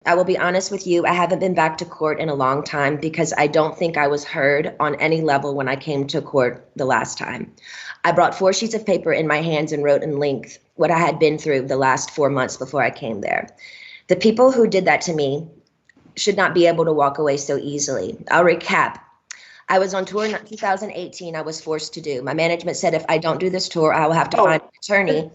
I will be honest with you. I haven't been back to court in a long time because I don't think I was heard on any level when I came to court the last time. I brought 4 sheets of paper in my hands and wrote in length what I had been through the last 4 months before I came there. The people who did that to me should not be able to walk away so easily. I'll recap. I was on tour in 2018. I was forced to do. My management said if I don't do this tour, I will have to find Oh, an attorney.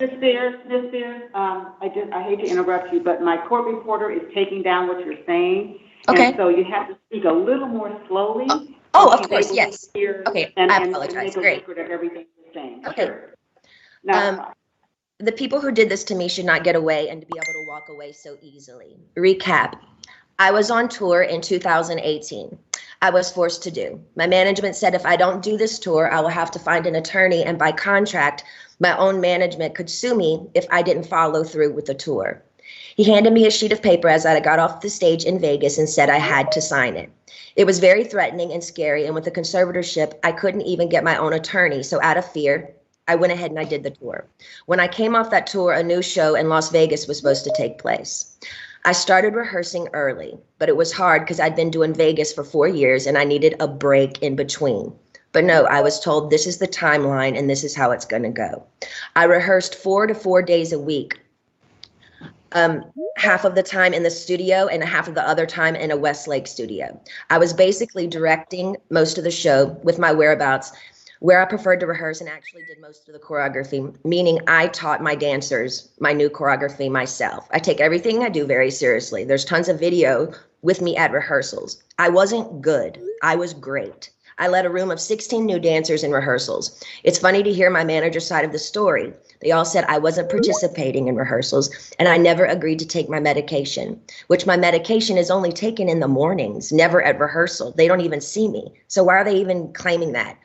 I hate to interrupt you, but my court reporter is taking down what you're saying, and Okay. so you have to speak a little more Oh, slowly so oh, of she's course. able to Yes. hear Okay. and, I and apologize. make a Great. record of everything you're saying. Okay. Sure. Um, Now, the people who did this to me should not get away and to be able to walk away so easily. Recap. I was on tour in 2018. I was forced to do. My management said if I don't do this tour, I will have to find an attorney, and by contract, my own management could sue me if I didn't follow through with the tour. He handed me a sheet of paper as I got off the stage in Vegas and said I had to sign it. It was very threatening and scary, and with the conservatorship, I couldn't even get my own attorney. So out of fear, I went ahead and I did the tour. When I came off that tour, a new show in Las Vegas was supposed to take place. I started rehearsing early, but it was hard because I'd been doing Vegas for 4 years and I needed a break in between. But no, I was told this is the timeline and this is how it's going to go. I rehearsed 4 to 4 days a week, half of the time in the studio and half of the other time in a Westlake studio. I was basically directing most of the show with my whereabouts, where I preferred to rehearse, and actually did most of the choreography, meaning I taught my dancers my new choreography myself. I take everything I do very seriously. There's tons of video with me at rehearsals. I wasn't good. I was great. I led a room of 16 new dancers in rehearsals. It's funny to hear my manager's side of the story. They all said I wasn't participating in rehearsals and I never agreed to take my medication, which my medication is only taken in the mornings, never at rehearsal. They don't even see me. So why are they even claiming that?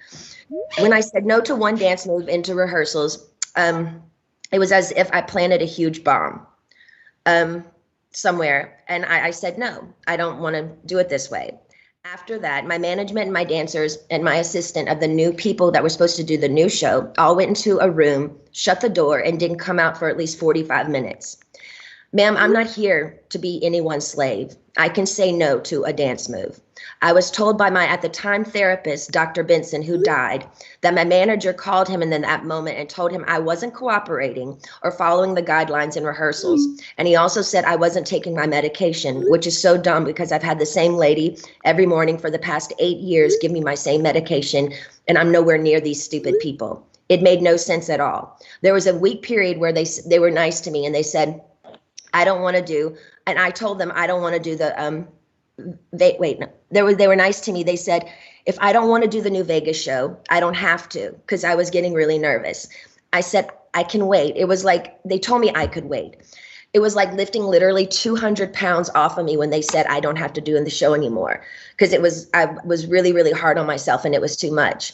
When I said no to one dance move into rehearsals, it was as if I planted a huge bomb somewhere. And I said, no, I don't want to do it this way. After that, my management and my dancers and my assistant of the new people that were supposed to do the new show all went into a room, shut the door, and didn't come out for at least 45 minutes. Ma'am, I'm not here to be anyone's slave. I can say no to a dance move. I was told by my, at the time, therapist, Dr. Benson, who died, that my manager called him in that moment and told him I wasn't cooperating or following the guidelines in rehearsals. And he also said I wasn't taking my medication, which is so dumb because I've had the same lady every morning for the past 8 years give me my same medication, and I'm nowhere near these stupid people. It made no sense at all. There was a week period where they were nice to me and they said, I don't want to do, and I told them I don't want to do the, they were nice to me. They said, if I don't want to do the new Vegas show, I don't have to, because I was getting really nervous. I said, I can wait. It was like, they told me I could wait. It was like lifting literally 200 pounds off of me when they said I don't have to do the show anymore, because I was really, really hard on myself and it was too much.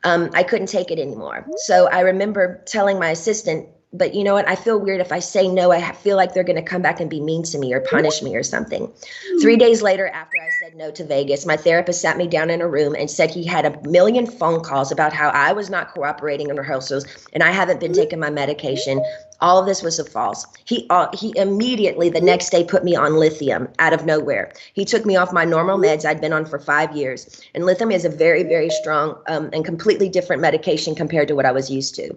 I couldn't take it anymore. So I remember telling my assistant, but you know what? I feel weird if I say no. I feel like they're going to come back and be mean to me or punish me or something. 3 days later, after I said no to Vegas, my therapist sat me down in a room and said he had a million phone calls about how I was not cooperating in rehearsals and I haven't been taking my medication. All of this was a false. He immediately the next day put me on lithium out of nowhere. He took me off my normal meds I'd been on for 5 years. And lithium is a very, very strong and completely different medication compared to what I was used to.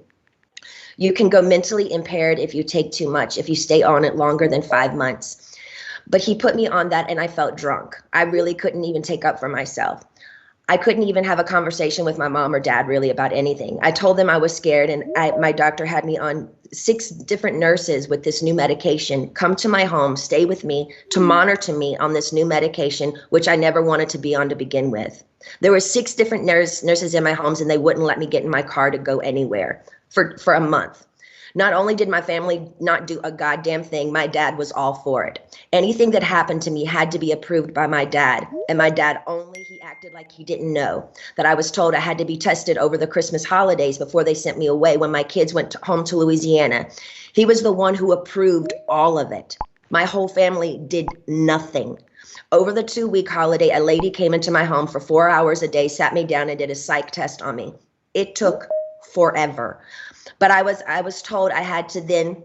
You can go mentally impaired if you take too much, if you stay on it longer than 5 months. But he put me on that and I felt drunk. I really couldn't even take up for myself. I couldn't even have a conversation with my mom or dad really about anything. I told them I was scared and my doctor had me on 6 different nurses with this new medication come to my home, stay with me, to monitor me on this new medication, which I never wanted to be on to begin with. There were 6 different nurses in my homes and they wouldn't let me get in my car to go anywhere for a month. Not only did my family not do a goddamn thing, my dad was all for it. Anything that happened to me had to be approved by my dad. And my dad only, he acted like he didn't know that I was told I had to be tested over the Christmas holidays before they sent me away when my kids went home to Louisiana. He was the one who approved all of it. My whole family did nothing. Over the 2-week holiday, a lady came into my home for 4 hours a day, sat me down and did a psych test on me. It took forever. But I was told I had to then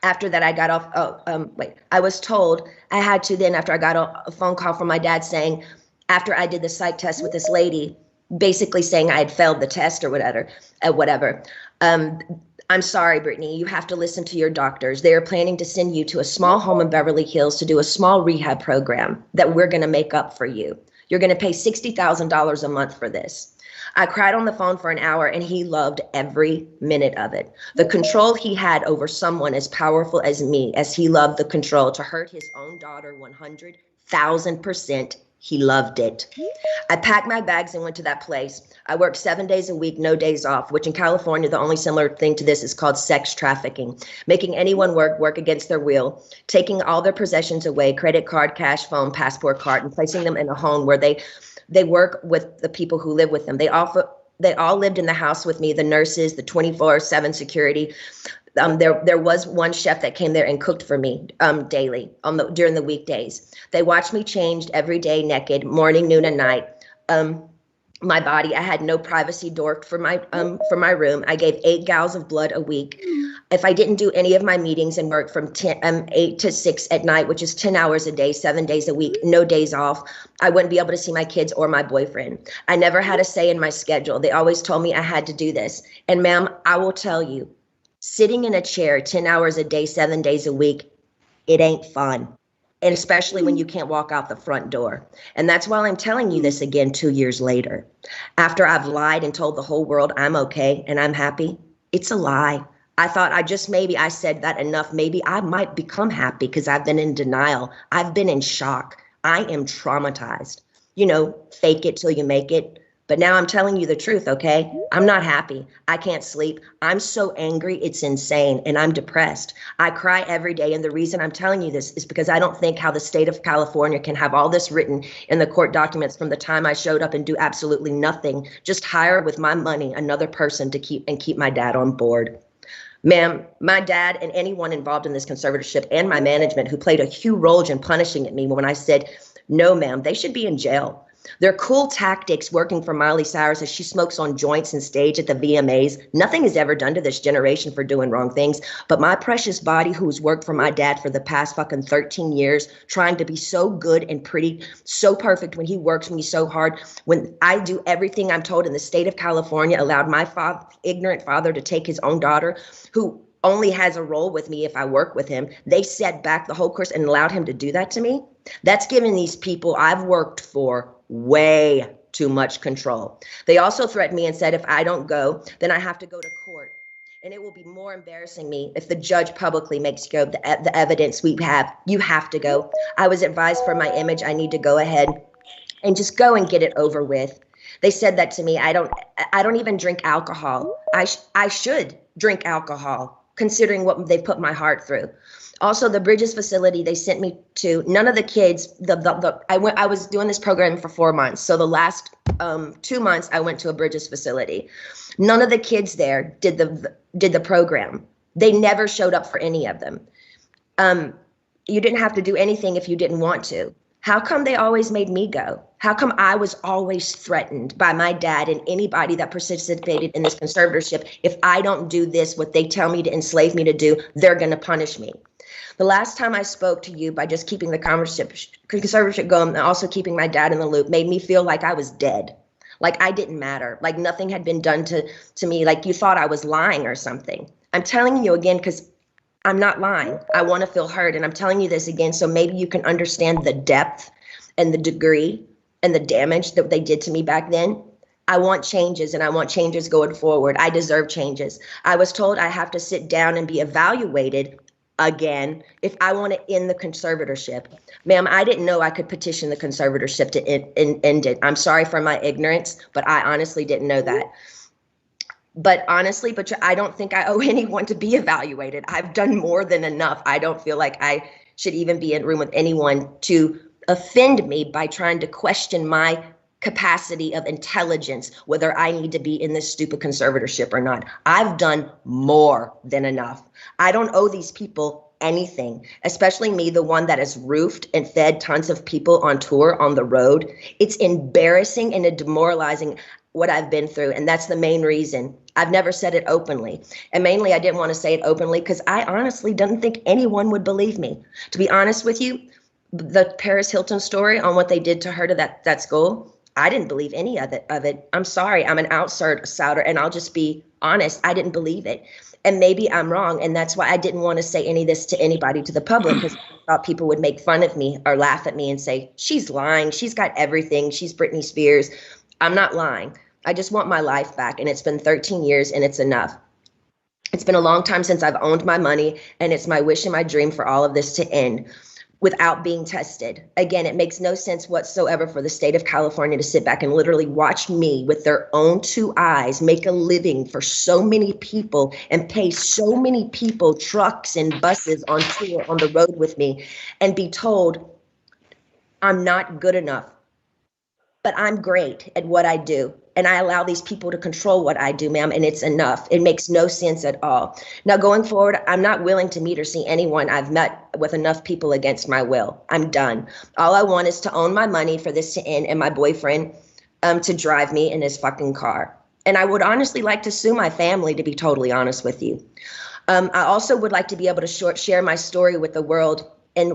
After that, I got off, I was told I had to then, after I got a phone call from my dad saying, after I did the psych test with this lady, basically saying I had failed the test or whatever. I'm sorry, Brittany, you have to listen to your doctors. They are planning to send you to a small home in Beverly Hills to do a small rehab program that we're going to make up for you. You're going to pay $60,000 a month for this. I cried on the phone for an hour, and he loved every minute of it. The control he had over someone as powerful as me, as he loved the control to hurt his own daughter 100,000%, he loved it. I packed my bags and went to that place. I worked 7 days a week, no days off, which in California, the only similar thing to this is called sex trafficking, making anyone work against their will, taking all their possessions away, credit card, cash, phone, passport card, and placing them in a home where they work with the people who live with them. They all lived in the house with me, the nurses, the 24/7 security. There was one chef that came there and cooked for me daily during the weekdays. They watched me changed every day, naked, morning, noon, and night. My body, I had no privacy door for my room. I gave 8 gallons of blood a week. If I didn't do any of my meetings and work from 8 to 6 at night, which is 10 hours a day, 7 days a week, no days off, I wouldn't be able to see my kids or my boyfriend. I never had a say in my schedule. They always told me I had to do this. And ma'am, I will tell you, sitting in a chair 10 hours a day, 7 days a week, it ain't fun. And especially when you can't walk out the front door. And that's why I'm telling you this again 2 years later. After I've lied and told the whole world I'm okay and I'm happy, it's a lie. I thought I said that enough. Maybe I might become happy because I've been in denial. I've been in shock. I am traumatized. Fake it till you make it. But now I'm telling you the truth, okay? I'm not happy. I can't sleep. I'm so angry, it's insane, and I'm depressed. I cry every day, and the reason I'm telling you this is because I don't think how the state of California can have all this written in the court documents from the time I showed up and do absolutely nothing, just hire with my money another person to keep my dad on board. Ma'am, my dad and anyone involved in this conservatorship and my management who played a huge role in punishing at me when I said, no, ma'am, they should be in jail. They're cool tactics working for Miley Cyrus as she smokes on joints and stage at the VMAs. Nothing is ever done to this generation for doing wrong things. But my precious body, who's worked for my dad for the past fucking 13 years, trying to be so good and pretty, so perfect when he works me so hard, when I do everything I'm told in the state of California, allowed my ignorant father to take his own daughter, who only has a role with me if I work with him. They set back the whole course and allowed him to do that to me. That's giving these people I've worked for way too much control. They also threatened me and said, if I don't go, then I have to go to court. And it will be more embarrassing me if the judge publicly makes you go, the evidence we have, you have to go. I was advised for my image, I need to go ahead and just go and get it over with. They said that to me. I don't even drink alcohol. I should drink alcohol, considering what they put my heart through. Also, the Bridges facility they sent me to, none of the kids, I was doing this program for 4 months. So the last 2 months I went to a Bridges facility. None of the kids there did the program. They never showed up for any of them. You didn't have to do anything if you didn't want to. How come they always made me go? How come I was always threatened by my dad and anybody that participated in this conservatorship? If I don't do this, what they tell me to enslave me to do, they're going to punish me. The last time I spoke to you, by just keeping the conservatorship going and also keeping my dad in the loop, made me feel like I was dead, like I didn't matter, like nothing had been done to me, like you thought I was lying or something. I'm telling you again because I'm not lying. I want to feel heard, and I'm telling you this again so maybe you can understand the depth and the degree and the damage that they did to me back then. I want changes, and I want changes going forward. I deserve changes. I was told I have to sit down and be evaluated again if I want to end the conservatorship. Ma'am, I didn't know I could petition the conservatorship to end it. I'm sorry for my ignorance, but I honestly didn't know that. But honestly, I don't think I owe anyone to be evaluated. I've done more than enough. I don't feel like I should even be in a room with anyone to offend me by trying to question my capacity of intelligence, whether I need to be in this stupid conservatorship or not. I've done more than enough. I don't owe these people anything, especially me, the one that has roofed and fed tons of people on tour on the road. It's embarrassing and demoralizing. what I've been through. And that's the main reason. I've never said it openly. And mainly I didn't want to say it openly because I honestly didn't think anyone would believe me. To be honest with you, the Paris Hilton story on what they did to her to that school, I didn't believe any of it. I'm sorry. I'm an outsider, and I'll just be honest. I didn't believe it. And maybe I'm wrong. And that's why I didn't want to say any of this to anybody, to the public, because I thought people would make fun of me or laugh at me and say, she's lying. She's got everything. She's Britney Spears. I'm not lying. I just want my life back. And it's been 13 years and it's enough. It's been a long time since I've owned my money, and it's my wish and my dream for all of this to end without being tested. Again, it makes no sense whatsoever for the state of California to sit back and literally watch me with their own two eyes make a living for so many people and pay so many people trucks and buses on tour on the road with me and be told I'm not good enough, but I'm great at what I do. And I allow these people to control what I do, ma'am, and it's enough. It makes no sense at all. Now, going forward, I'm not willing to meet or see anyone I've met with enough people against my will. I'm done. All I want is to own my money for this to end and my boyfriend to drive me in his fucking car. And I would honestly like to sue my family, to be totally honest with you. I also would like to be able to share my story with the world and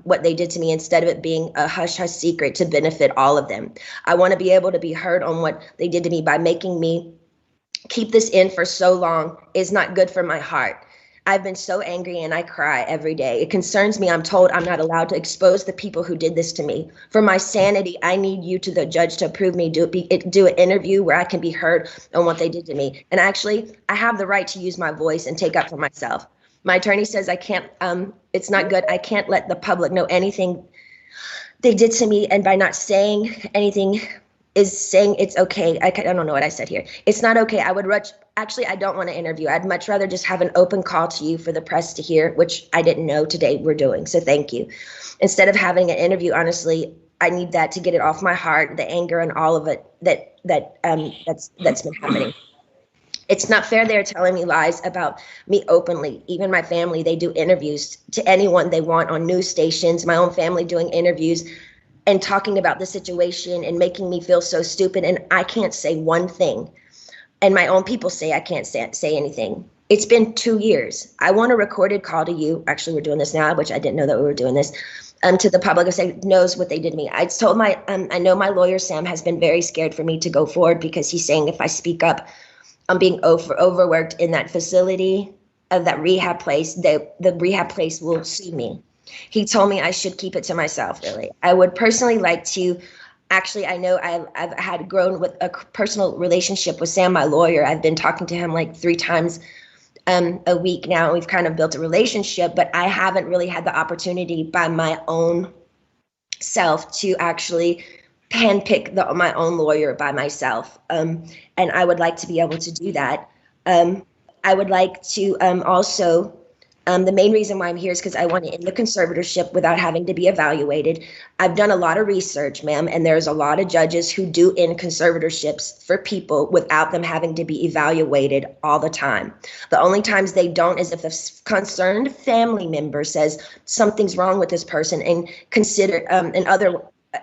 what they did to me, instead of it being a hush-hush secret to benefit all of them. I want to be able to be heard on what they did to me by making me keep this in for so long is not good for my heart. I've been so angry and I cry every day. It concerns me. I'm told I'm not allowed to expose the people who did this to me. For my sanity, I need you to the judge to approve me, do an interview where I can be heard on what they did to me. And actually, I have the right to use my voice and take up for myself. My attorney says I can't, it's not good. I can't let the public know anything they did to me. And by not saying anything is saying it's okay. I don't know what I said here. It's not okay. I don't want to interview. I'd much rather just have an open call to you for the press to hear, which I didn't know today we're doing. So thank you. Instead of having an interview, honestly, I need that to get it off my heart, the anger and all of it that's been happening. It's not fair they're telling me lies about me openly. Even my family, they do interviews to anyone they want on news stations, my own family doing interviews and talking about the situation and making me feel so stupid. And I can't say one thing. And my own people say I can't say anything. It's been 2 years. I want a recorded call to you. Actually, we're doing this now, which I didn't know that we were doing this. To the public, who knows what they did to me. I told I know my lawyer, Sam, has been very scared for me to go forward because he's saying if I speak up, I'm being overworked in that facility of that rehab place. The rehab place will sue me. He told me I should keep it to myself, really. I would personally like to, actually, I know I've had grown with a personal relationship with Sam, my lawyer. I've been talking to him like 3 times a week now. We've kind of built a relationship, but I haven't really had the opportunity by my own self to actually handpick my own lawyer by myself. And I would like to be able to do that. I would like to also, the main reason why I'm here is because I want to end the conservatorship without having to be evaluated. I've done a lot of research, ma'am, and there's a lot of judges who do end conservatorships for people without them having to be evaluated all the time. The only times they don't is if a concerned family member says something's wrong with this person and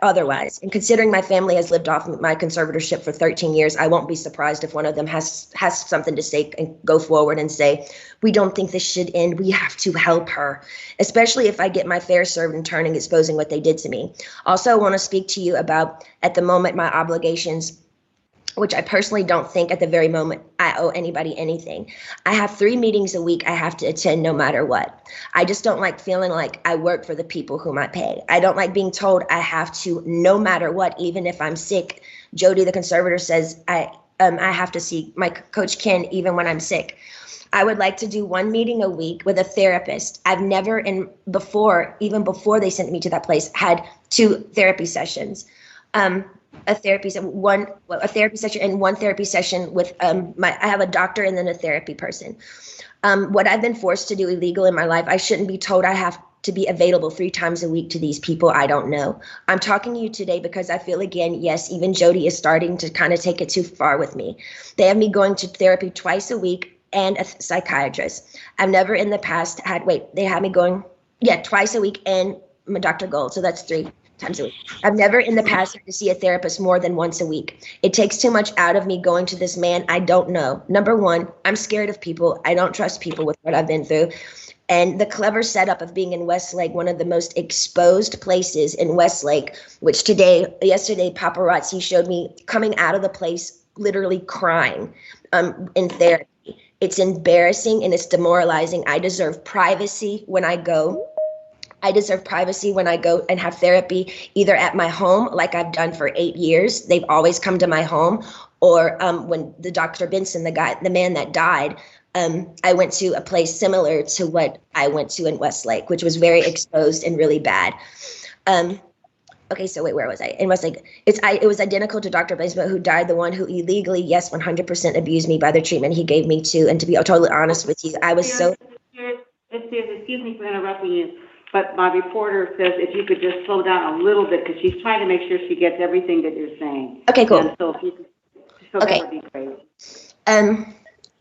otherwise. And considering my family has lived off my conservatorship for 13 years, I won't be surprised if one of them has something to say and go forward and say, we don't think this should end. We have to help her, especially if I get my fair served in turning, exposing what they did to me. Also, I want to speak to you about, at the moment, my obligations, which I personally don't think at the very moment I owe anybody anything. I have 3 meetings a week I have to attend no matter what. I just don't like feeling like I work for the people whom I pay. I don't like being told I have to, no matter what, even if I'm sick. Jody, the conservator, says I have to see my coach Ken even when I'm sick. I would like to do 1 meeting a week with a therapist. I've never, even before they sent me to that place, had 2 therapy sessions. A therapy session and 1 therapy session with I have a doctor and then a therapy person. What I've been forced to do illegal in my life, I shouldn't be told I have to be available 3 times a week to these people I don't know. I'm talking to you today because I feel, again, yes, even Jody is starting to kind of take it too far with me. They have me going to therapy twice a week and a psychiatrist. I've never in the past they had me going, twice a week and Dr. Gold, so that's 3 times a week. I've never in the past had to see a therapist more than once a week. It takes too much out of me going to this man I don't know. Number one, I'm scared of people. I don't trust people with what I've been through. And the clever setup of being in Westlake, one of the most exposed places in Westlake, which yesterday, paparazzi showed me coming out of the place, literally crying in therapy. It's embarrassing and it's demoralizing. I deserve privacy when I go. I deserve privacy when I go and have therapy, either at my home, like I've done for 8 years. They've always come to my home. Or when the Dr. Benson, the man that died, I went to a place similar to what I went to in Westlake, which was very exposed and really bad. Okay, so wait, where was I? In Westlake, it was identical to Dr. Benson, who died, the one who illegally, yes, 100% abused me by the treatment he gave me too. And to be totally honest with you, I was so... Excuse me for interrupting you, but my reporter says if you could just slow down a little bit, because she's trying to make sure she gets everything that you're saying. Okay, cool. And so if you could, okay. That would be great.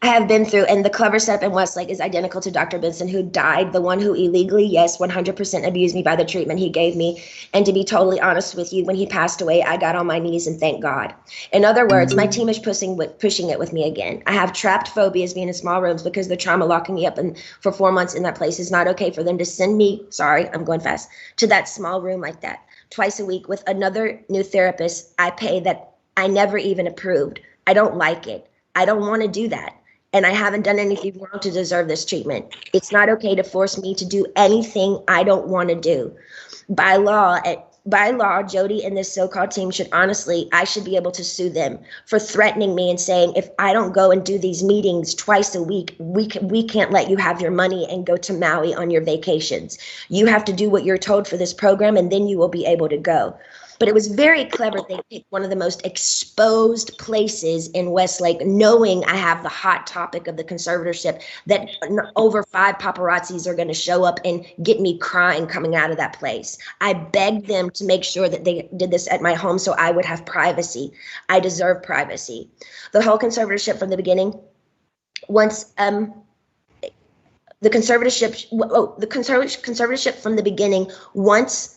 I have been through, and the clever setup in Westlake is identical to Dr. Benson, who died, the one who illegally, yes, 100% abused me by the treatment he gave me. And to be totally honest with you, when he passed away, I got on my knees and thanked God. In other words, my team is pushing it with me again. I have trapped phobias being in small rooms because the trauma locking me up for 4 months in that place. Is not okay for them to send me, sorry, I'm going fast, to that small room like that twice a week with another new therapist I pay that I never even approved. I don't like it. I don't want to do that. And I haven't done anything wrong to deserve this treatment. It's not okay to force me to do anything I don't want to do. By law, Jody and this so-called team I should be able to sue them for threatening me and saying, if I don't go and do these meetings twice a week, we can't let you have your money and go to Maui on your vacations. You have to do what you're told for this program, and then you will be able to go. But it was very clever. They picked one of the most exposed places in Westlake, knowing I have the hot topic of the conservatorship, that over 5 paparazzis are going to show up and get me crying coming out of that place. I begged them to make sure that they did this at my home so I would have privacy. I deserve privacy. The whole conservatorship from the beginning, once the conservatorship from the beginning, once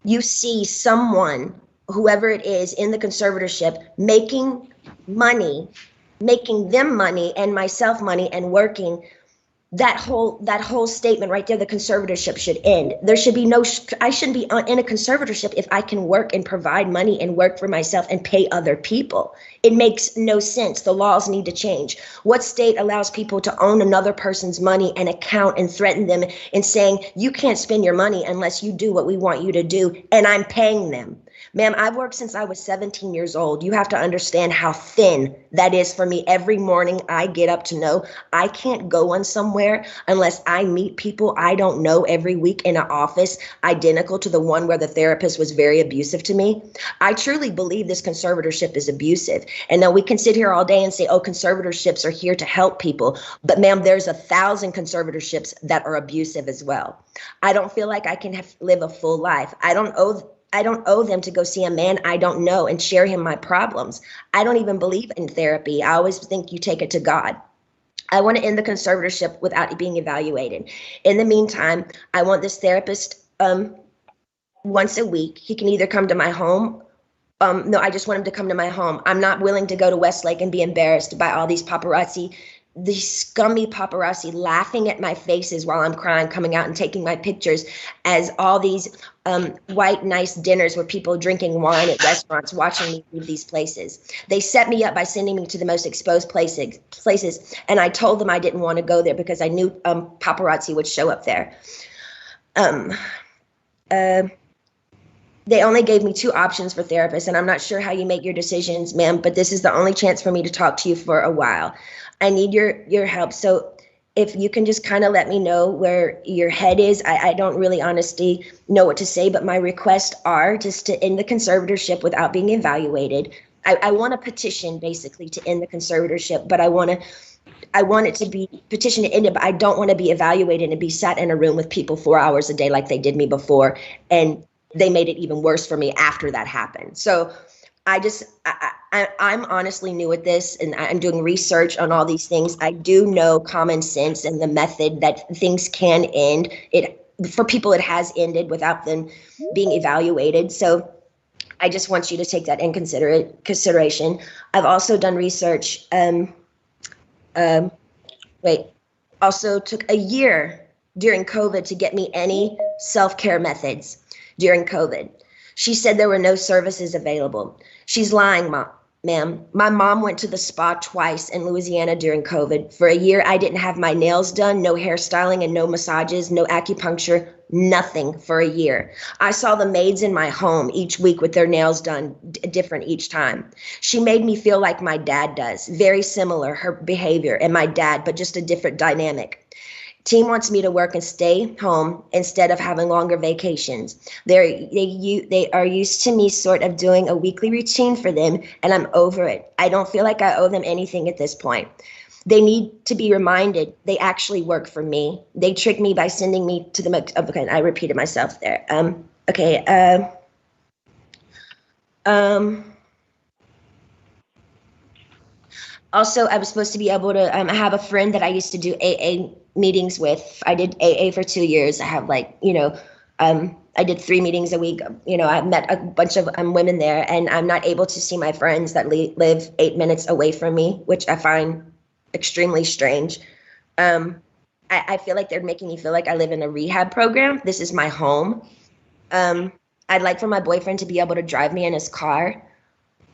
you see someone, whoever it is in the conservatorship, making them money and myself money and working, that whole statement right there, the conservatorship should end. There should be I shouldn't be in a conservatorship if I can work and provide money and work for myself and pay other people. It makes no sense. The laws need to change. What state allows people to own another person's money and account and threaten them and saying, you can't spend your money unless you do what we want you to do, and I'm paying them? Ma'am, I've worked since I was 17 years old. You have to understand how thin that is for me. Every morning I get up to know I can't go on somewhere unless I meet people I don't know every week in an office identical to the one where the therapist was very abusive to me. I truly believe this conservatorship is abusive. And now we can sit here all day and say, oh, conservatorships are here to help people. But ma'am, there's 1,000 conservatorships that are abusive as well. I don't feel like I can live a full life. I don't owe them to go see a man I don't know and share him my problems. I don't even believe in therapy. I always think you take it to God. I want to end the conservatorship without being evaluated. In the meantime, I want this therapist once a week. He can either come to my home. No, I just want him to come to my home. I'm not willing to go to Westlake and be embarrassed by all these paparazzi, these scummy paparazzi laughing at my faces while I'm crying, coming out and taking my pictures as all these white, nice dinners where people drinking wine at restaurants, watching me leave these places. They set me up by sending me to the most exposed places, and I told them I didn't want to go there because I knew paparazzi would show up there. They only gave me 2 options for therapists, and I'm not sure how you make your decisions, ma'am, but this is the only chance for me to talk to you for a while. I need your help. So if you can just kind of let me know where your head is. I don't really honestly know what to say, but my requests are just to end the conservatorship without being evaluated. I want a petition basically to end the conservatorship, but I want it to be petition to end it, but I don't want to be evaluated and be sat in a room with people 4 hours a day like they did me before. And they made it even worse for me after that happened. So I'm honestly new at this, and I'm doing research on all these things. I do know common sense and the method that things can end. for people it has ended without them being evaluated. So I just want you to take that in consideration. I've also done research. Also took a year during COVID to get me any self-care methods during COVID. She said there were no services available. She's lying, ma'am. My mom went to the spa twice in Louisiana during COVID. For a year, I didn't have my nails done, no hairstyling and no massages, no acupuncture, nothing for a year. I saw the maids in my home each week with their nails done different each time. She made me feel like my dad does, very similar, her behavior and my dad, but just a different dynamic. Team wants me to work and stay home instead of having longer vacations. They are used to me sort of doing a weekly routine for them, and I'm over it. I don't feel like I owe them anything at this point. They need to be reminded they actually work for me. They trick me by sending me to the, okay, I repeated myself there. Also, I was supposed to be able to have a friend that I used to do AA meetings with. I did AA for 2 years. I have I did 3 meetings a week. I met a bunch of women there, and I'm not able to see my friends that live 8 minutes away from me, which I find extremely strange. I feel like they're making me feel like I live in a rehab program. This is my home. I'd like for my boyfriend to be able to drive me in his car.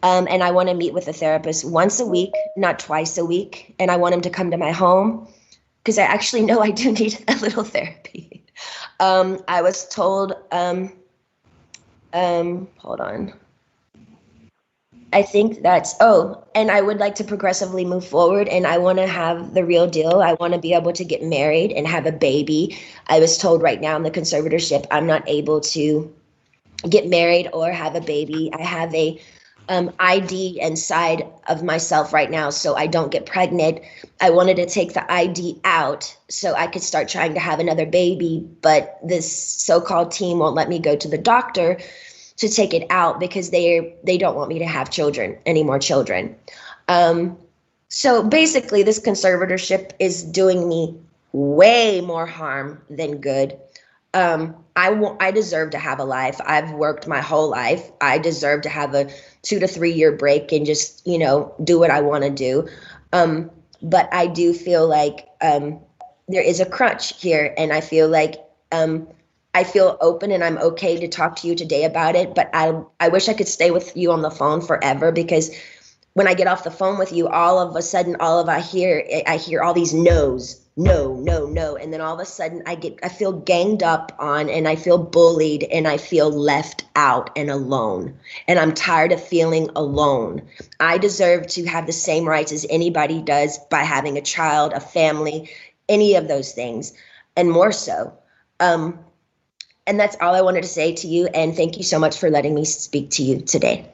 And I want to meet with a therapist once a week, not twice a week. And I want him to come to my home because I actually know I do need a little therapy. I was told, hold on. I think that's, and I would like to progressively move forward, and I want to have the real deal. I want to be able to get married and have a baby. I was told right now in the conservatorship, I'm not able to get married or have a baby. I have a ID inside of myself right now, so I don't get pregnant. I wanted to take the ID out so I could start trying to have another baby, but this so-called team won't let me go to the doctor to take it out because they don't want me to have any more children. So basically, this conservatorship is doing me way more harm than good. I deserve to have a life. I've worked my whole life. I deserve to have a 2 to 3 year break and just, do what I want to do. But I do feel like there is a crunch here, and I feel like I feel open and I'm okay to talk to you today about it. But I wish I could stay with you on the phone forever, because when I get off the phone with you, all of a sudden, I hear all these no's. No, no, no. And then all of a sudden I feel ganged up on, and I feel bullied, and I feel left out and alone. And I'm tired of feeling alone. I deserve to have the same rights as anybody does by having a child, a family, any of those things, and more so. And that's all I wanted to say to you. And thank you so much for letting me speak to you today.